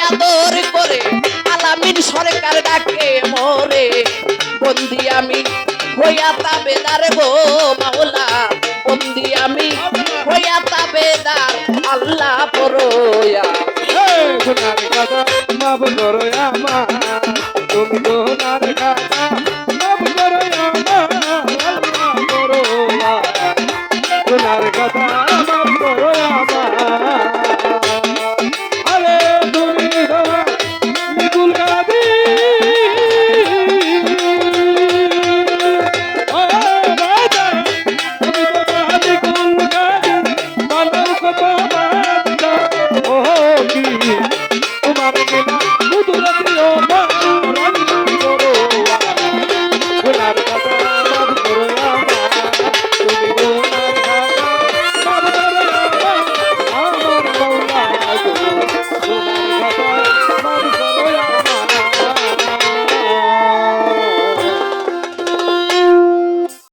আদর করে আলামিন সরকার ডাকে মোরে বন্দি আমি হইয়া তাবেদার গো মাওলা বন্দি আমি হইয়া তাবেদার আল্লাহ পরোয়া গুনার কথা মাফ করো আমার তুমি গুনার কথা মাফ করো আমার আল্লাহ করো গুনার কথা মাফ করো আমার আরে তুমি নিকুল গাদি ও রাজা তুমি তো নিকুল গাদি মানব কথা